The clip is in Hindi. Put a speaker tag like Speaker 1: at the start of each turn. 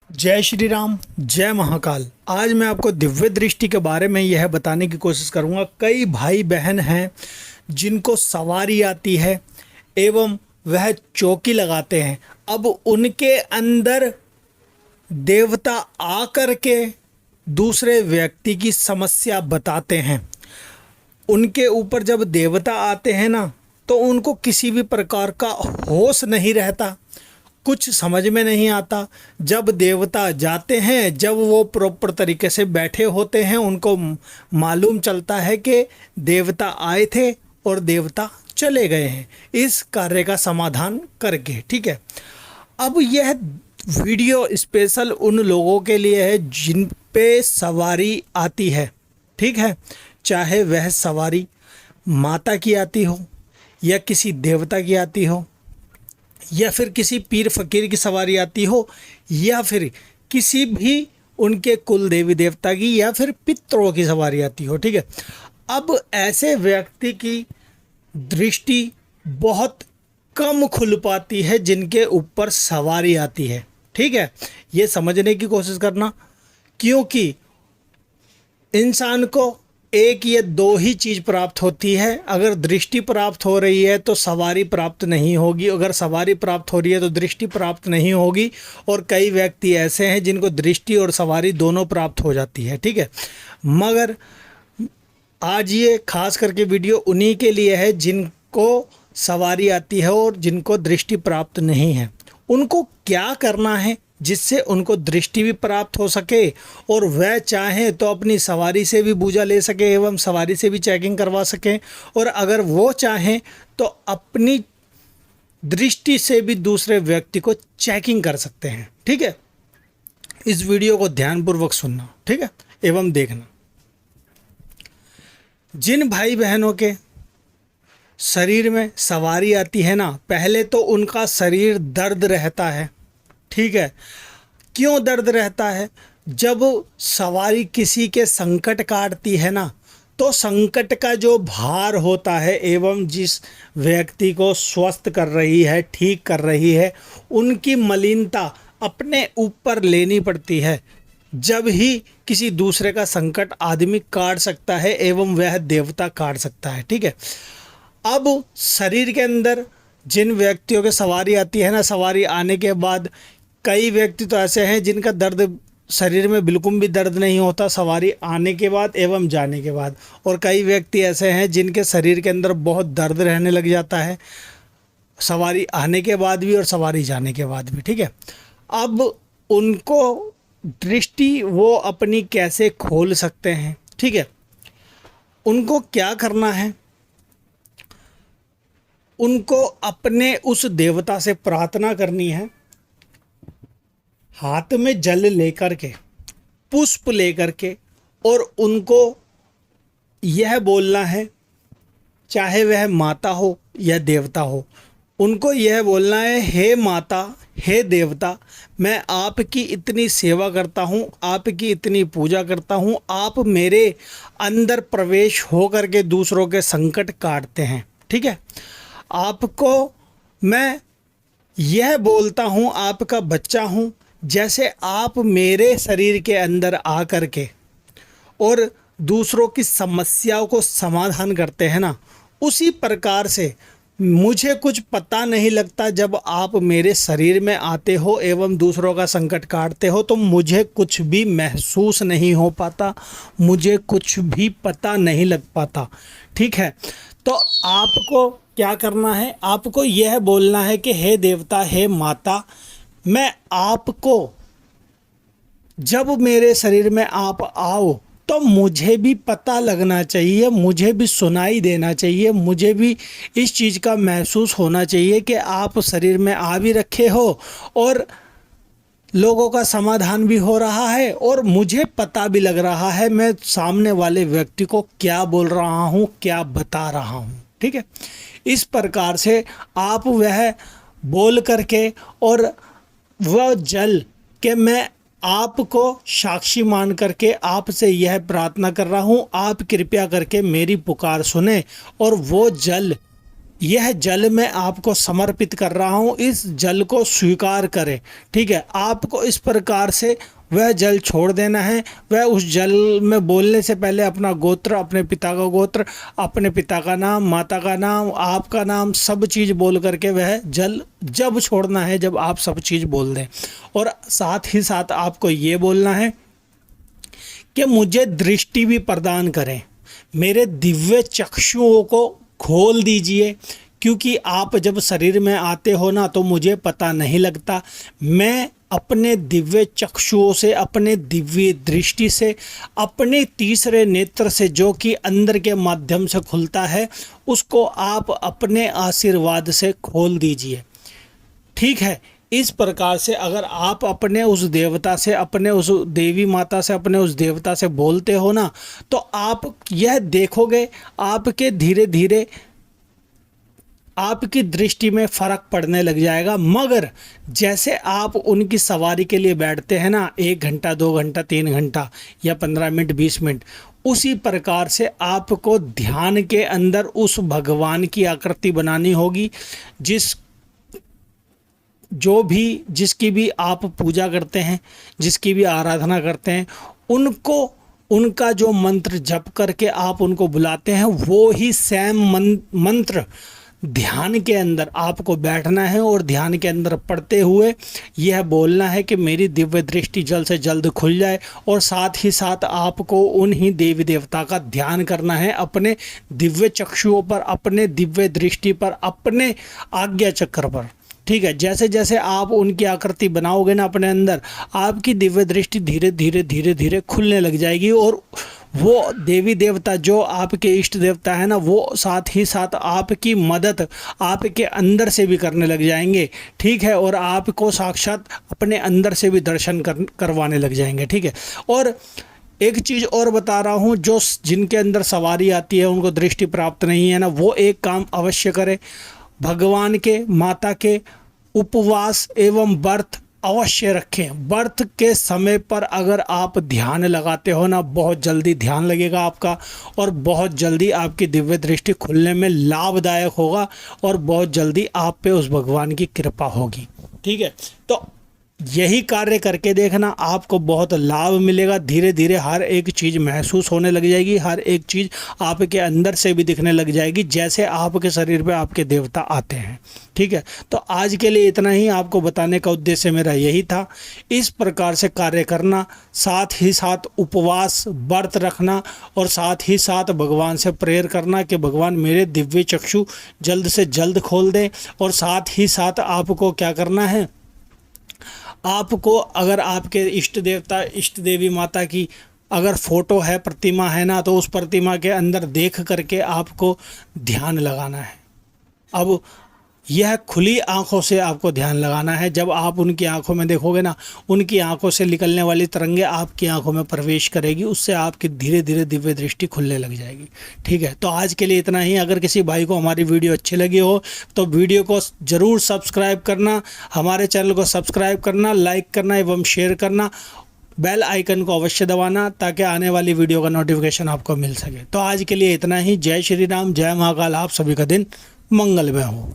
Speaker 1: जय श्री राम, जय महाकाल। आज मैं आपको दिव्य दृष्टि के बारे में यह बताने की कोशिश करूंगा। कई भाई बहन हैं जिनको सवारी आती है एवं वह चौकी लगाते हैं। अब उनके अंदर देवता आकर के दूसरे व्यक्ति की समस्या बताते हैं। उनके ऊपर जब देवता आते हैं ना, तो उनको किसी भी प्रकार का होश नहीं रहता, कुछ समझ में नहीं आता। जब देवता जाते हैं, जब वो प्रॉपर तरीके से बैठे होते हैं, उनको मालूम चलता है कि देवता आए थे और देवता चले गए हैं इस कार्य का समाधान करके। ठीक है, अब यह वीडियो स्पेशल उन लोगों के लिए है जिन पे सवारी आती है। ठीक है, चाहे वह सवारी माता की आती हो या किसी देवता की आती हो या फिर किसी पीर फकीर की सवारी आती हो या फिर किसी भी उनके कुल देवी देवता की या फिर पितरों की सवारी आती हो। ठीक है, अब ऐसे व्यक्ति की दृष्टि बहुत कम खुल पाती है जिनके ऊपर सवारी आती है। ठीक है, ये समझने की कोशिश करना, क्योंकि इंसान को एक या दो ही चीज़ प्राप्त होती है। अगर दृष्टि प्राप्त हो रही है तो सवारी प्राप्त नहीं होगी, अगर सवारी प्राप्त हो रही है तो दृष्टि प्राप्त नहीं होगी। और कई व्यक्ति ऐसे हैं जिनको दृष्टि और सवारी दोनों प्राप्त हो जाती है। ठीक है, मगर आज ये खास करके वीडियो उन्हीं के लिए है जिनको सवारी आती है और जिनको दृष्टि प्राप्त नहीं है। उनको क्या करना है जिससे उनको दृष्टि भी प्राप्त हो सके और वह चाहें तो अपनी सवारी से भी पूजा ले सके एवं सवारी से भी चेकिंग करवा सकें, और अगर वो चाहें तो अपनी दृष्टि से भी दूसरे व्यक्ति को चेकिंग कर सकते हैं। ठीक है, इस वीडियो को ध्यानपूर्वक सुनना, ठीक है, एवं देखना। जिन भाई बहनों के शरीर में सवारी आती है ना, पहले तो उनका शरीर दर्द रहता है। ठीक है, क्यों दर्द रहता है? जब सवारी किसी के संकट काटती है ना, तो संकट का जो भार होता है एवं जिस व्यक्ति को स्वस्थ कर रही है, ठीक कर रही है, उनकी मलिनता अपने ऊपर लेनी पड़ती है। जब ही किसी दूसरे का संकट आदमी काट सकता है एवं वह देवता काट सकता है। ठीक है, अब शरीर के अंदर जिन व्यक्तियों के सवारी आती है ना, सवारी आने के बाद कई व्यक्ति तो ऐसे हैं जिनका दर्द शरीर में बिल्कुल भी दर्द नहीं होता सवारी आने के बाद एवं जाने के बाद, और कई व्यक्ति ऐसे हैं जिनके शरीर के अंदर बहुत दर्द रहने लग जाता है सवारी आने के बाद भी और सवारी जाने के बाद भी। ठीक है, अब उनको दृष्टि वो अपनी कैसे खोल सकते हैं? ठीक है, उनको क्या करना है? उनको अपने उस देवता से प्रार्थना करनी है, हाथ में जल लेकर के, पुष्प लेकर के, और उनको यह बोलना है, चाहे वह माता हो या देवता हो, उनको यह बोलना है, हे माता, हे देवता, मैं आपकी इतनी सेवा करता हूँ, आपकी इतनी पूजा करता हूँ, आप मेरे अंदर प्रवेश हो करके दूसरों के संकट काटते हैं। ठीक है, आपको मैं यह बोलता हूँ, आपका बच्चा हूँ, जैसे आप मेरे शरीर के अंदर आ कर के और दूसरों की समस्याओं को समाधान करते हैं ना, उसी प्रकार से मुझे कुछ पता नहीं लगता जब आप मेरे शरीर में आते हो एवं दूसरों का संकट काटते हो, तो मुझे कुछ भी महसूस नहीं हो पाता, मुझे कुछ भी पता नहीं लग पाता। ठीक है, तो आपको क्या करना है? आपको यह बोलना है कि हे देवता, हे माता, मैं आपको, जब मेरे शरीर में आप आओ तो मुझे भी पता लगना चाहिए, मुझे भी सुनाई देना चाहिए, मुझे भी इस चीज़ का महसूस होना चाहिए कि आप शरीर में आ भी रखे हो और लोगों का समाधान भी हो रहा है, और मुझे पता भी लग रहा है मैं सामने वाले व्यक्ति को क्या बोल रहा हूँ, क्या बता रहा हूँ। ठीक है, इस प्रकार से आप वह बोल करके और वह जल के मैं आपको साक्षी मान करके आपसे यह प्रार्थना कर रहा हूँ, आप कृपया करके मेरी पुकार सुने, और वो जल यह जल मैं आपको समर्पित कर रहा हूँ, इस जल को स्वीकार करें। ठीक है, आपको इस प्रकार से वह जल छोड़ देना है। वह उस जल में बोलने से पहले अपना गोत्र, अपने पिता का गोत्र, अपने पिता का नाम, माता का नाम, आपका नाम, सब चीज़ बोल करके वह जल जब छोड़ना है, जब आप सब चीज़ बोल दें। और साथ ही साथ आपको ये बोलना है कि मुझे दृष्टि भी प्रदान करें, मेरे दिव्य चक्षुओं को खोल दीजिए, क्योंकि आप जब शरीर में आते हो ना तो मुझे पता नहीं लगता। मैं अपने दिव्य चक्षुओं से, अपने दिव्य दृष्टि से, अपने तीसरे नेत्र से जो कि अंदर के माध्यम से खुलता है, उसको आप अपने आशीर्वाद से खोल दीजिए। ठीक है, इस प्रकार से अगर आप अपने उस देवता से, अपने उस देवी माता से, अपने उस देवता से बोलते हो ना, तो आप यह देखोगे आपके धीरे धीरे आपकी दृष्टि में फ़र्क पड़ने लग जाएगा। मगर जैसे आप उनकी सवारी के लिए बैठते हैं ना, 1 घंटा, 2 घंटा, 3 घंटा या 15 मिनट, 20 मिनट, उसी प्रकार से आपको ध्यान के अंदर उस भगवान की आकृति बनानी होगी, जिसकी भी आप पूजा करते हैं, जिसकी भी आराधना करते हैं, उनका जो मंत्र जप करके आप उनको बुलाते हैं, वो ही सेम मंत्र ध्यान के अंदर आपको बैठना है और ध्यान के अंदर पढ़ते हुए यह बोलना है कि मेरी दिव्य दृष्टि जल्द से जल्द खुल जाए। और साथ ही साथ आपको उन्हीं देवी देवता का ध्यान करना है अपने दिव्य चक्षुओं पर, अपने दिव्य दृष्टि पर, अपने आज्ञा चक्र पर। ठीक है, जैसे जैसे आप उनकी आकृति बनाओगे ना अपने अंदर, आपकी दिव्य दृष्टि धीरे धीरे धीरे धीरे खुलने लग जाएगी। और वो देवी देवता जो आपके इष्ट देवता है ना, वो साथ ही साथ आपकी मदद आपके अंदर से भी करने लग जाएंगे। ठीक है, और आपको साक्षात अपने अंदर से भी दर्शन करवाने लग जाएंगे। ठीक है, और एक चीज़ और बता रहा हूँ, जो जिनके अंदर सवारी आती है, उनको दृष्टि प्राप्त नहीं है ना, वो एक काम अवश्य करें, भगवान के, माता के उपवास एवं व्रत अवश्य रखें। व्रत के समय पर अगर आप ध्यान लगाते हो ना, बहुत जल्दी ध्यान लगेगा आपका और बहुत जल्दी आपकी दिव्य दृष्टि खुलने में लाभदायक होगा और बहुत जल्दी आप पे उस भगवान की कृपा होगी। ठीक है, तो यही कार्य करके देखना, आपको बहुत लाभ मिलेगा। धीरे धीरे हर एक चीज़ महसूस होने लग जाएगी, हर एक चीज़ आपके अंदर से भी दिखने लग जाएगी, जैसे आपके शरीर पे आपके देवता आते हैं। ठीक है, तो आज के लिए इतना ही आपको बताने का उद्देश्य मेरा यही था। इस प्रकार से कार्य करना, साथ ही साथ उपवास व्रत रखना और साथ ही साथ भगवान से प्रेयर करना कि भगवान मेरे दिव्य चक्षु जल्द से जल्द खोल दें। और साथ ही साथ आपको क्या करना है, आपको अगर आपके इष्ट देवता, इष्ट देवी माता की अगर फोटो है, प्रतिमा है ना, तो उस प्रतिमा के अंदर देख करके आपको ध्यान लगाना है। अब यह खुली आंखों से आपको ध्यान लगाना है। जब आप उनकी आंखों में देखोगे ना, उनकी आंखों से निकलने वाली तरंगे आपकी आंखों में प्रवेश करेगी, उससे आपकी धीरे धीरे दिव्य दृष्टि खुलने लग जाएगी। ठीक है, तो आज के लिए इतना ही। अगर किसी भाई को हमारी वीडियो अच्छी लगी हो तो वीडियो को ज़रूर सब्सक्राइब करना, हमारे चैनल को सब्सक्राइब करना, लाइक करना एवं शेयर करना, बेल आइकन को अवश्य दबाना ताकि आने वाली वीडियो का नोटिफिकेशन आपको मिल सके। तो आज के लिए इतना ही। जय श्री राम, जय महाकाल। आप सभी का दिन मंगलमय हो।